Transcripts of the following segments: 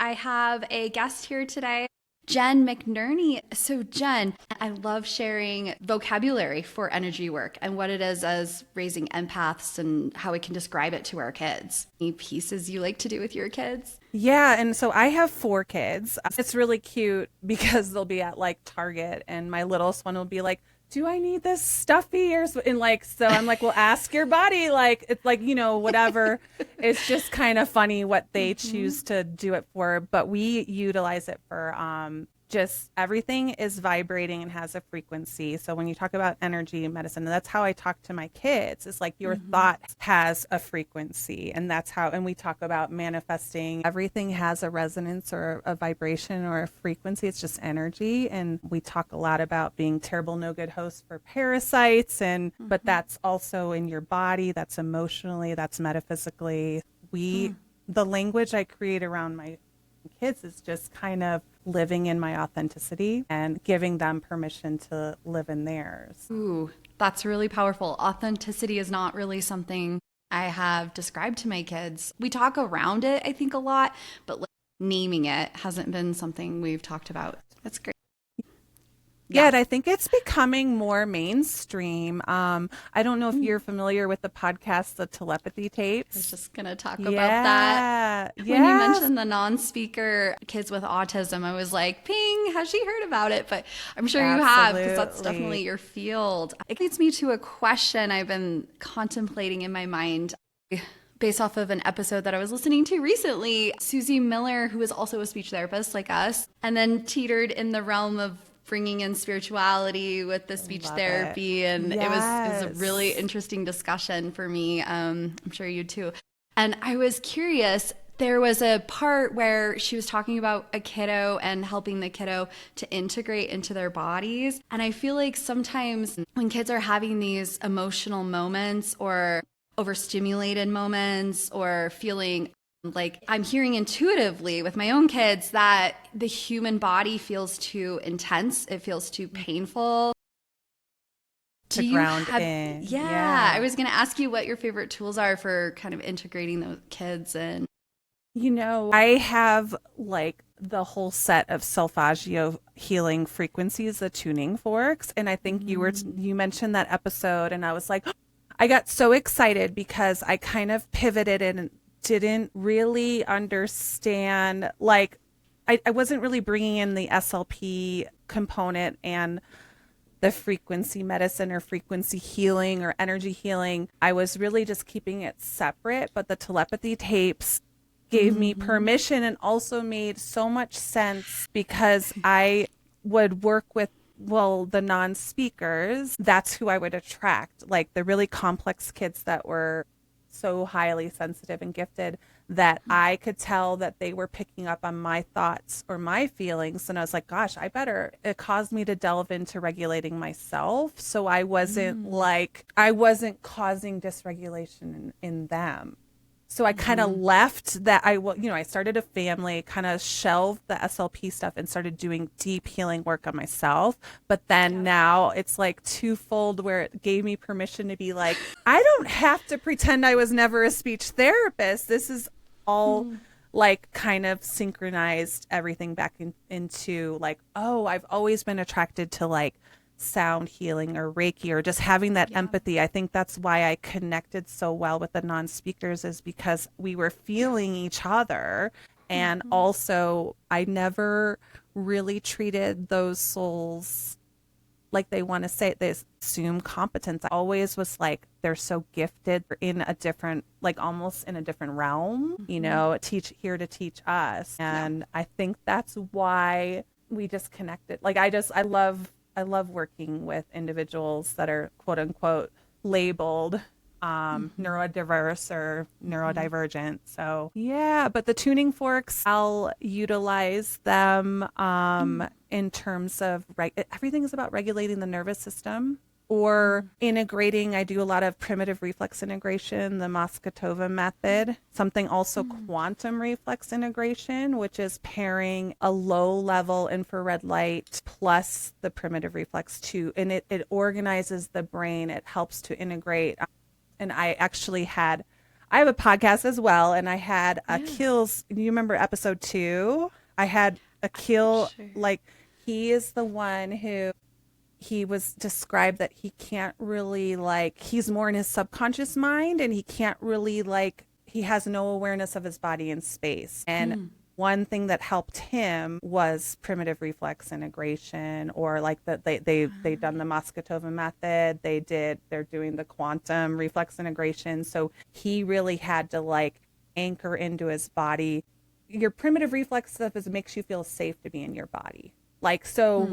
I have a guest here today, Jen McNerney. So, Jen, I love sharing vocabulary for energy work and what it is as raising empaths and how we can describe it to our kids. Any pieces you like to do with your kids? Yeah, and so I have 4 kids. It's really cute because they'll be at like Target and my littlest one will be like, "Do I need this stuffy?" or so, and like so I'm like, "Well, ask your body." Like it's like, whatever. It's just kind of funny what they choose to do it for, but we utilize it for just everything is vibrating and has a frequency. So when you talk about energy medicine, that's how I talk to my kids. It's like your thought has a frequency, and that's how, and we talk about manifesting. Everything has a resonance or a vibration or a frequency. It's just energy. And we talk a lot about being terrible, no good hosts for parasites. But that's also in your body, that's emotionally, that's metaphysically. The language I create around my kids is just kind of living in my authenticity and giving them permission to live in theirs. Ooh, that's really powerful. Authenticity is not really something I have described to my kids. We talk around it, I think, a lot, but like, naming it hasn't been something we've talked about. That's great. Yeah, Yeah. and I think it's becoming more mainstream. I don't know if you're familiar with the podcast, the Telepathy I was tapes. just going to talk about that. Yeah, When you yes, mentioned the non-speaker kids with autism, I was like, ping, has she heard about it? But I'm sure you have, because that's definitely absolutely. your field. It leads me to a question I've been contemplating in my mind based off of an episode that I was listening to recently. Susie Miller, who is also a speech therapist like us, and then teetered in the realm of bringing in spirituality with the speech Love it. therapy, and it was a really Yes. interesting discussion for me. I'm sure you too. And I was curious. There was a part where she was talking about a kiddo and helping the kiddo to integrate into their bodies. And I feel like sometimes when kids are having these emotional moments or overstimulated moments or feeling like I'm hearing intuitively with my own kids that the human body feels too intense, it feels too painful. To Do you ground have, in. yeah, I Yeah. was going to ask you what your favorite tools are for kind of integrating those kids and, I have like the whole set of solfeggio healing frequencies, the tuning forks. And I think you mentioned that episode, and I was like, I got so excited because I kind of pivoted and didn't really understand, like, I wasn't really bringing in the SLP component and the frequency medicine or frequency healing or energy healing. I was really just keeping it separate, but the telepathy tapes gave me permission and also made so much sense because I would work with, well, the non-speakers. That's who I would attract, like the really complex kids that were so highly sensitive and gifted that I could tell that they were picking up on my thoughts or my feelings. And I was like, gosh, it caused me to delve into regulating myself. So I wasn't causing dysregulation in them. So I kind of left that. I started a family, kind of shelved the SLP stuff and started doing deep healing work on myself. But then now it's like twofold where it gave me permission to be like, I don't have to pretend I was never a speech therapist. This is all like kind of synchronized everything back into like, oh, I've always been attracted to like sound healing or Reiki or just having that yeah. empathy. I think that's why I connected so well with the non-speakers, is because we were feeling each other. And also, I never really treated those souls like they want to say they assume competence. I always was like, they're so gifted in a different, like almost in a different realm, here to teach us. Yeah. And I think that's why we just connected. Like I love working with individuals that are quote unquote labeled neurodiverse or neurodivergent. So yeah, but the tuning forks, I'll utilize them in terms of everything is about regulating the nervous system or integrating. I do a lot of primitive reflex integration, the Moskotova method, something also quantum reflex integration, which is pairing a low level infrared light plus the primitive reflex too. And it organizes the brain. It helps to integrate. And I have a podcast as well, and I had Yeah. Akil's. You remember episode 2? I had Akil, Sure. like, he is the one who he was described that he can't really, like, he's more in his subconscious mind, and he can't really, like, he has no awareness of his body in space. And one thing that helped him was primitive reflex integration, or like they've done the Moscatova method. They're doing the quantum reflex integration. So he really had to, like, anchor into his body. Your primitive reflex stuff is, it makes you feel safe to be in your body. Like, so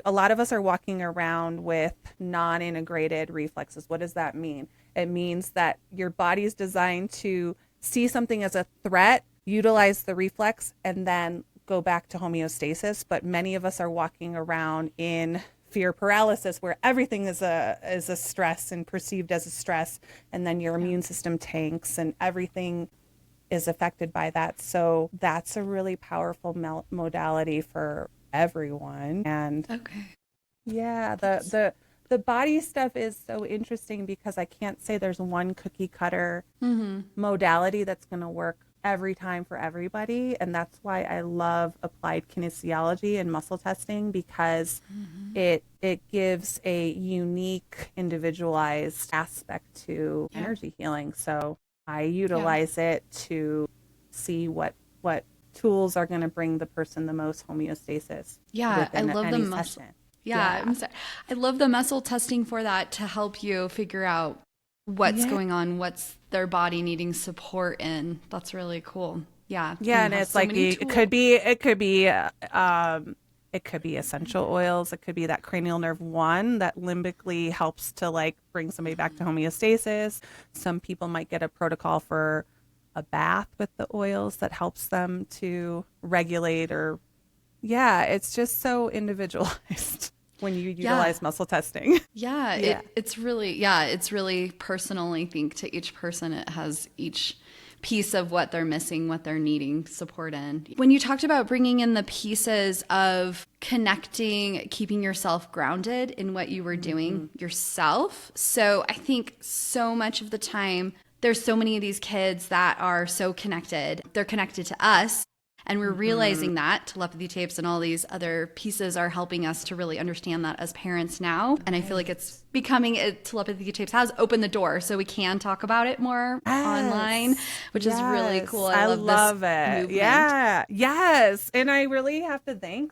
a lot of us are walking around with non-integrated reflexes. What does that mean? It means that your body is designed to see something as a threat, utilize the reflex, and then go back to homeostasis. But many of us are walking around in fear paralysis, where everything is a stress and perceived as a stress, and then your immune system tanks and everything is affected by that. So that's a really powerful modality for everyone. And Okay. yeah, the body stuff is so interesting, because I can't say there's one cookie cutter modality that's going to work every time for everybody. And that's why I love applied kinesiology and muscle testing, because it gives a unique, individualized aspect to energy healing. So I utilize it to see what tools are going to bring the person the most homeostasis. Yeah, I love the any muscle. session. Yeah, I'm sorry. I love the muscle testing for that, to help you figure out what's going on, what's their body needing support in. That's really cool. Yeah. Yeah, and it's like it could be essential oils. It could be that cranial nerve 1 that limbically helps to, like, bring somebody back to homeostasis. Some people might get a protocol for a bath with the oils that helps them to regulate, or it's just so individualized when you utilize muscle testing. It's really personal. I think to each person, it has each piece of what they're missing, what they're needing support in. When you talked about bringing in the pieces of connecting, keeping yourself grounded in what you were doing yourself. So I think so much of the time, there's so many of these kids that are so connected. They're connected to us. And we're realizing that telepathy tapes and all these other pieces are helping us to really understand that as parents now. And I feel like it's becoming, telepathy tapes has opened the door, so we can talk about it more online, which is really cool. I love this it. movement. Yeah. Yes. And I really have to thank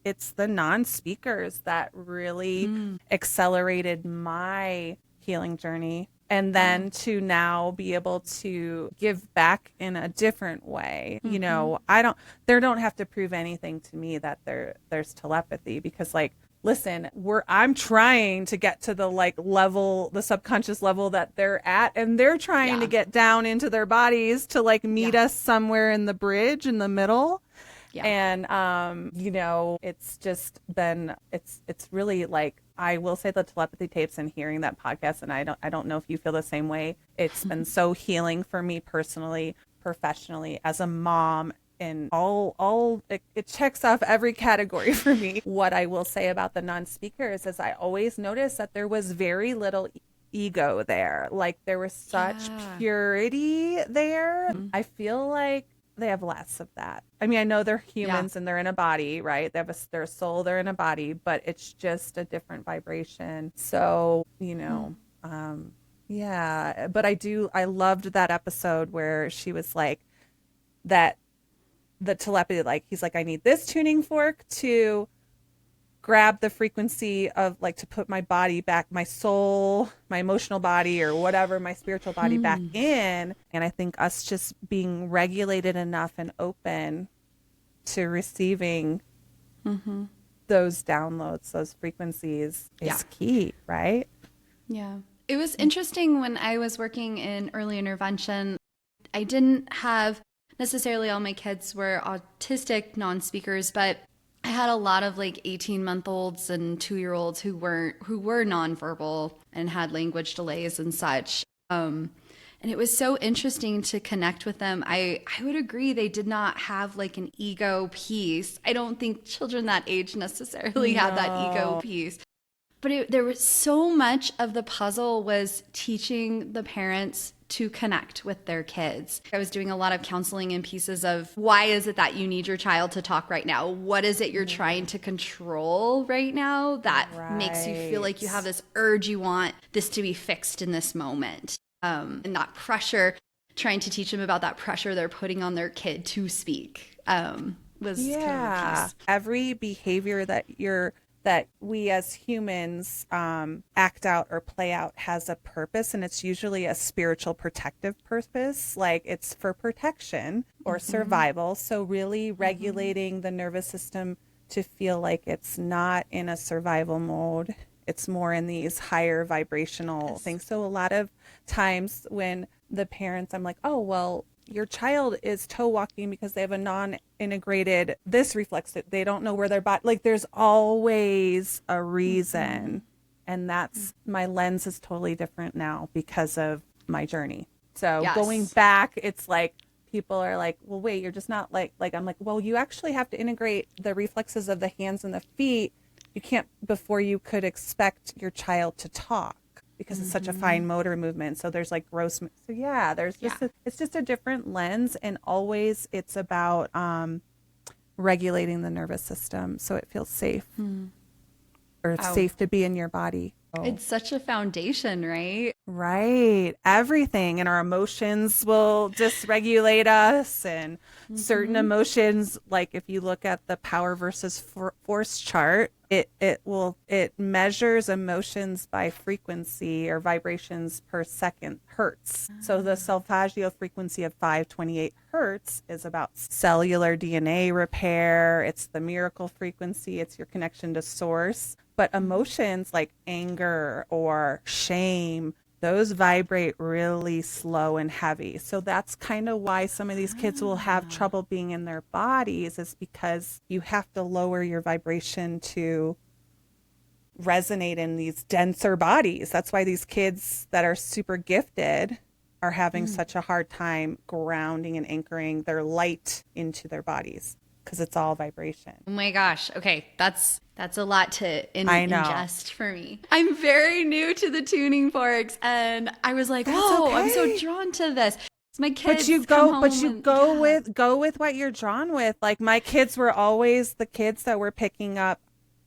it's the non-speakers that really accelerated my healing journey. And then to now be able to give back in a different way. You know, they don't have to prove anything to me that there's telepathy, because, like, listen, I'm trying to get to the, like, level, the subconscious level that they're at, and they're trying to get down into their bodies to, like, meet us somewhere in the bridge in the middle. Yeah. And, you know, it's just been, it's really, like, I will say the telepathy tapes and hearing that podcast, and I don't know if you feel the same way. It's been so healing for me personally, professionally, as a mom, and it checks off every category for me. What I will say about the non-speakers is I always noticed that there was very little ego there. Like, there was such purity there. I feel like they have less of that. I mean, I know they're humans and they're in a body, right? They have their soul, they're in a body, but it's just a different vibration. So, you know, but I loved that episode where she was like, that the telepathy, like, he's like, I need this tuning fork to grab the frequency of, like, to put my body back, my soul, my emotional body, or whatever, my spiritual body back in. And I think us just being regulated enough and open to receiving those downloads, those frequencies is key, right? Yeah. It was interesting when I was working in early intervention. I didn't have necessarily all my kids were autistic non-speakers, but I had a lot of, like, 18-month-olds and 2-year-olds who were nonverbal and had language delays and such. And it was so interesting to connect with them. I would agree they did not have, like, an ego piece. I don't think children that age necessarily have that ego piece. But there was so much of the puzzle was teaching the parents to connect with their kids. I was doing a lot of counseling and pieces of why is it that you need your child to talk right now? What is it you're trying to control right now that makes you feel like you have this urge, you want this to be fixed in this moment? And that pressure, trying to teach them about that pressure they're putting on their kid to speak was kind of a piece. Every behavior that we as humans act out or play out has a purpose, and it's usually a spiritual protective purpose, like it's for protection or survival. So really regulating the nervous system to feel like it's not in a survival mode, it's more in these higher vibrational things. So a lot of times when the parents, I'm like, oh, well, your child is toe walking because they have a non-integrated this reflex. They don't know where their body, like there's always a reason. And that's, my lens is totally different now because of my journey. So going back, it's like, people are like, well, wait, you're just not like, I'm like, well, you actually have to integrate the reflexes of the hands and the feet. You can't, before you could expect your child to talk, because it's such a fine motor movement. So there's like gross. So there's just it's just a different lens, and always it's about regulating the nervous system so it feels safe or safe to be in your body. It's such a foundation, right? Right. Everything. And our emotions will dysregulate us, and certain emotions, like if you look at the power versus force chart, it measures emotions by frequency or vibrations per second, hertz. So the solfeggio frequency of 528 hertz is about cellular DNA repair. It's the miracle frequency. It's your connection to source. But emotions like anger or shame, those vibrate really slow and heavy. So that's kind of why some of these kids will have trouble being in their bodies, is because you have to lower your vibration to resonate in these denser bodies. That's why these kids that are super gifted are having such a hard time grounding and anchoring their light into their bodies, because it's all vibration. Oh my gosh. Okay. That's a lot to ingest for me. I'm very new to the tuning forks, and I was like, I'm so drawn to this. My kids go with what you're drawn with. Like my kids were always the kids that were picking up.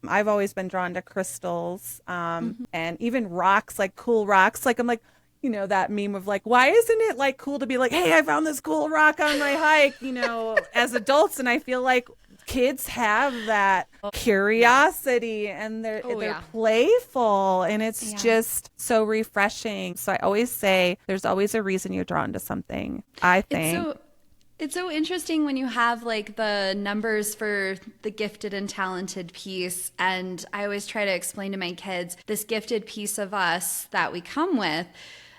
I've always been drawn to crystals, and even rocks, like cool rocks. Like I'm like, you know, that meme of like, why isn't it like cool to be like, hey, I found this cool rock on my hike, you know, as adults. And I feel like kids have that curiosity, and they're playful, and it's just so refreshing. So I always say there's always a reason you're drawn to something, I think. It's so interesting when you have like the numbers for the gifted and talented piece. And I always try to explain to my kids this gifted piece of us that we come with,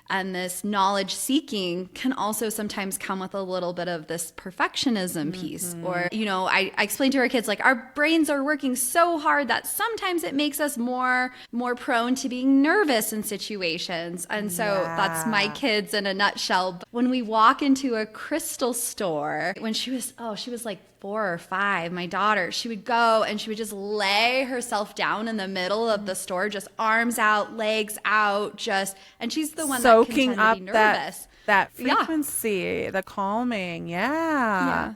and this knowledge seeking can also sometimes come with a little bit of this perfectionism piece. Or, you know, I explain to our kids, like, our brains are working so hard that sometimes it makes us more prone to being nervous in situations. And so that's my kids in a nutshell. But when we walk into a crystal store, when she was like 4 or 5, my daughter, she would go and she would just lay herself down in the middle of the store, just arms out, legs out, and she's the one that can tend to be nervous. That frequency, the calming. Yeah.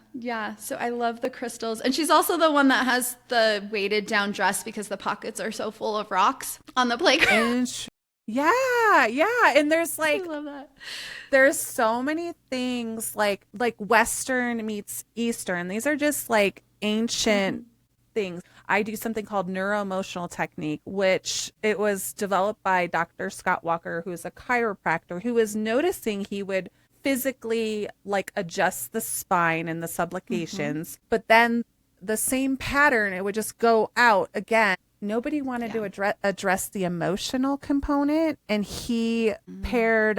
So I love the crystals. And she's also the one that has the weighted down dress because the pockets are so full of rocks on the playground. And there's like, I love that. There's so many things like Western meets Eastern. These are just like ancient things. I do something called NeuroEmotional technique, which it was developed by Dr. Scott Walker, who's a chiropractor, who was noticing he would physically like adjust the spine and the subluxations, but then the same pattern, it would just go out again. Nobody wanted to address the emotional component, and he paired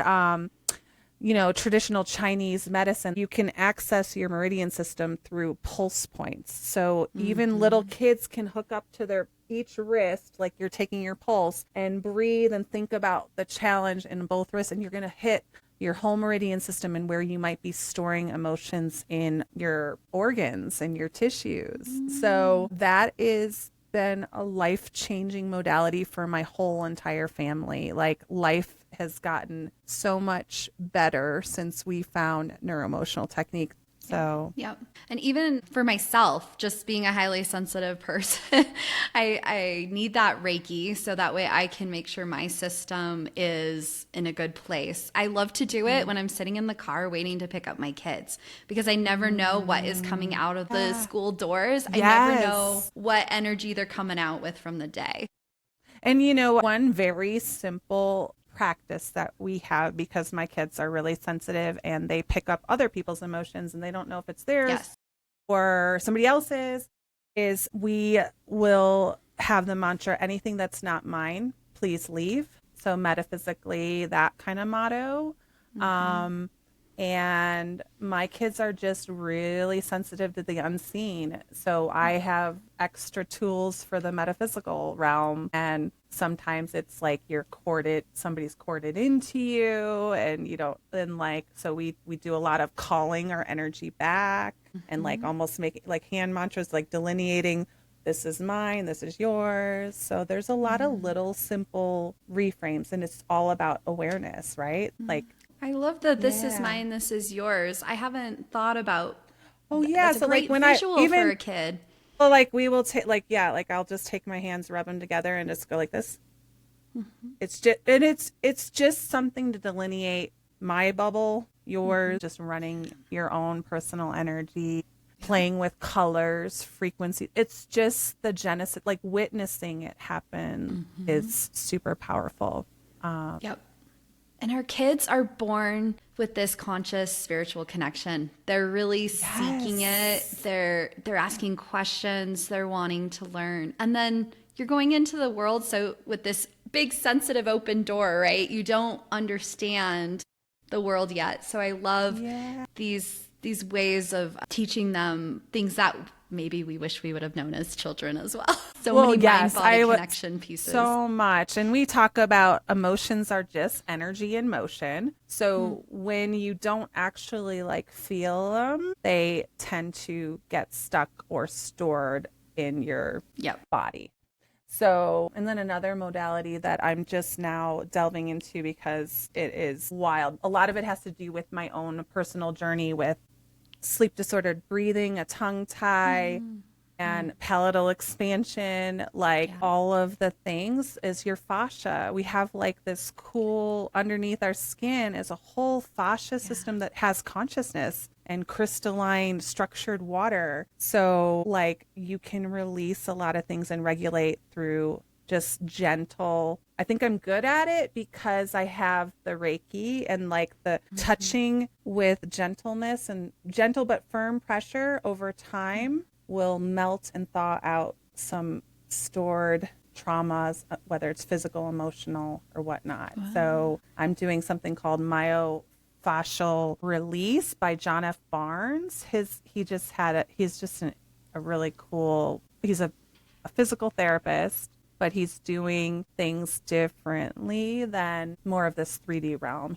traditional Chinese medicine. You can access your meridian system through pulse points. So even little kids can hook up to each wrist, like you're taking your pulse, and breathe and think about the challenge in both wrists, and you're going to hit your whole meridian system and where you might be storing emotions in your organs and your tissues. So that is been a life-changing modality for my whole entire family. Like life has gotten so much better since we found neuroemotional technique. So, Yep. And even for myself, just being a highly sensitive person, I need that Reiki so that way I can make sure my system is in a good place. I love to do it when I'm sitting in the car waiting to pick up my kids because I never know what is coming out of the school doors. I never know what energy they're coming out with from the day. And you know, one very simple practice that we have, because my kids are really sensitive and they pick up other people's emotions and they don't know if it's theirs or somebody else's, is we will have the mantra, anything that's not mine, please leave. So metaphysically, that kind of motto. And my kids are just really sensitive to the unseen. So I have extra tools for the metaphysical realm. And sometimes it's like somebody's corded into you and you don't, and like, so we do a lot of calling our energy back and like almost making like hand mantras, like delineating, this is mine, this is yours. So there's a lot of little simple reframes and it's all about awareness, right? Like, I love that this is mine, this is yours. I haven't thought about. That's a great visual for a kid. Well, like we will take, like I'll just take my hands, rub them together, and just go like this. It's just, and it's just something to delineate my bubble, yours, just running your own personal energy, playing with colors, frequency. It's just the genesis, like witnessing it happen is super powerful. Yep. And our kids are born with this conscious spiritual connection. They're really seeking it. They're asking questions. They're wanting to learn. And then you're going into the world so with this big sensitive open door, right? You don't understand the world yet. So I love these ways of teaching them things that maybe we wish we would have known as children as well. So many mind-body connection pieces. So much. And we talk about emotions are just energy in motion. So when you don't actually like feel them, they tend to get stuck or stored in your body. So, and then another modality that I'm just now delving into because it is wild. A lot of it has to do with my own personal journey with sleep disordered breathing, a tongue tie, and palatal expansion, all of the things is your fascia. We have like this cool underneath our skin is a whole fascia system that has consciousness and crystalline structured water. So like you can release a lot of things and regulate through just gentle. I think I'm good at it because I have the Reiki and like the touching with gentleness and gentle but firm pressure over time will melt and thaw out some stored traumas, whether it's physical, emotional, or whatnot. Wow. So I'm doing something called myofascial release by John F. Barnes. He's just a really cool, he's a physical therapist, but he's doing things differently than more of this 3D realm.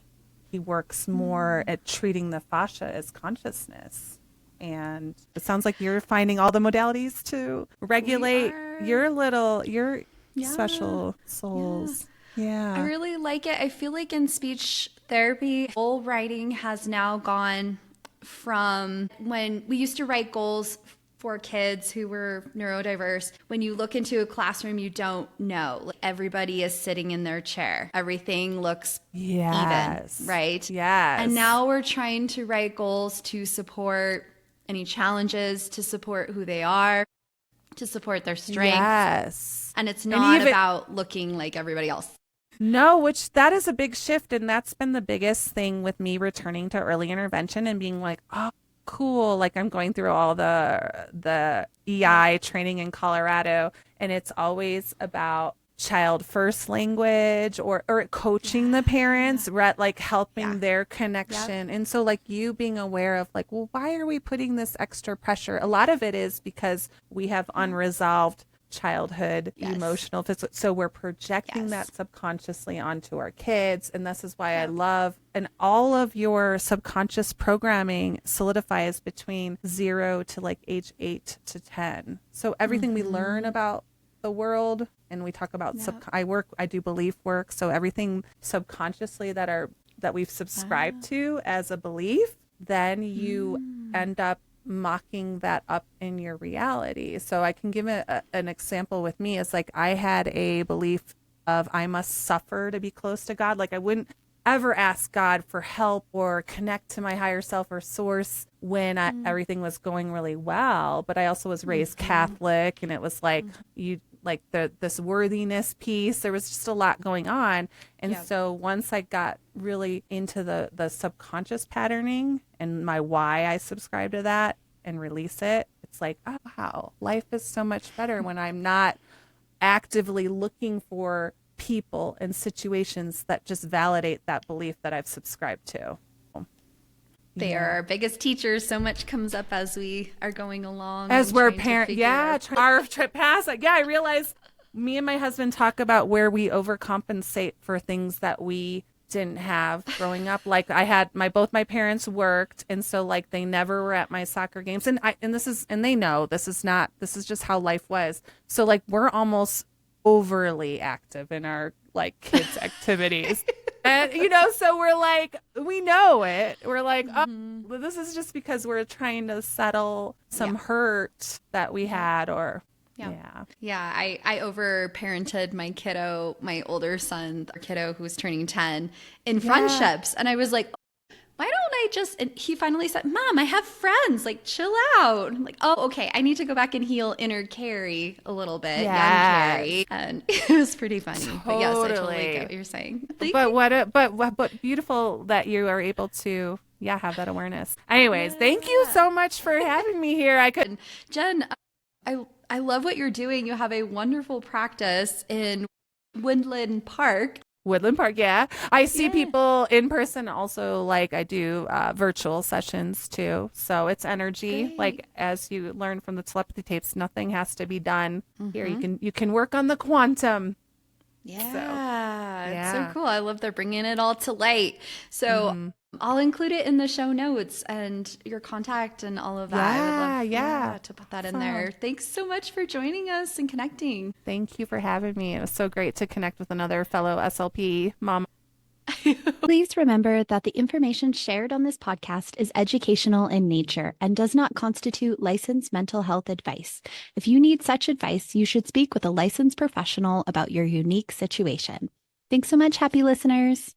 He works more at treating the fascia as consciousness. And it sounds like you're finding all the modalities to regulate your special souls. Yeah. I really like it. I feel like in speech therapy, goal writing has now gone from when we used to write goals for kids who were neurodiverse. When you look into a classroom, you don't know. Like, everybody is sitting in their chair. Everything looks even, right? Yes. And now we're trying to write goals to support any challenges, to support who they are, to support their strengths. Yes. And it's not about looking like everybody else. No, which that is a big shift. And that's been the biggest thing with me returning to early intervention and being like, oh, cool. Like I'm going through all the EI training in Colorado, and it's always about child first language or coaching the parents, right? Like helping their connection. And so like you being aware of like, well, why are we putting this extra pressure? A lot of it is because we have unresolved childhood, emotional, physical. So we're projecting that subconsciously onto our kids. And this is why I love, and all of your subconscious programming solidifies between 0 to like age 8 to 10. So everything we learn about the world and we talk about Yeah. I do belief work. So everything subconsciously that we've subscribed to as a belief, then you end up mocking that up in your reality. So I can give an example with me. It's like I had a belief of I must suffer to be close to God. Like I wouldn't ever ask God for help or connect to my higher self or source when everything was going really well. But I also was raised Catholic, and it was like you like this worthiness piece. There was just a lot going on. And so once I got really into the subconscious patterning and my why I subscribe to that and release it, it's like, oh, wow, life is so much better when I'm not actively looking for people and situations that just validate that belief that I've subscribed to. They are our biggest teachers. So much comes up as we are going along. As we're parents, our trip past. Like, I realize me and my husband talk about where we overcompensate for things that we didn't have growing up. Like I had both my parents worked, and so like they never were at my soccer games, and they know this is just how life was. So like we're almost overly active in our like kids activities. And so we're like, we know it. We're like, oh, this is just because we're trying to settle some hurt that we had, or I over parented my kiddo, my older son, our kiddo who was turning 10, in friendships. And I was like, why don't I just, and he finally said, Mom, I have friends, like chill out. I'm like, oh, okay. I need to go back and heal inner Carrie a little bit. Young Carrie. And it was pretty funny. Totally. But yes, I totally get what you're saying. But beautiful that you are able to, have that awareness. Anyways, thank you so much for having me here. Jen, I love what you're doing. You have a wonderful practice in Woodland Park. Yeah. I see people in person also. Like I do virtual sessions too. So it's energy. Great. Like as you learn from the telepathy tapes, nothing has to be done here. You can work on the quantum. Yeah. It's so cool. I love they're bringing it all to light. So I'll include it in the show notes and your contact and all of that. I would love to put that in there. Thanks so much for joining us and connecting. Thank you for having me. It was so great to connect with another fellow SLP mom. Please remember that the information shared on this podcast is educational in nature and does not constitute licensed mental health advice. If you need such advice, you should speak with a licensed professional about your unique situation. Thanks so much, happy listeners.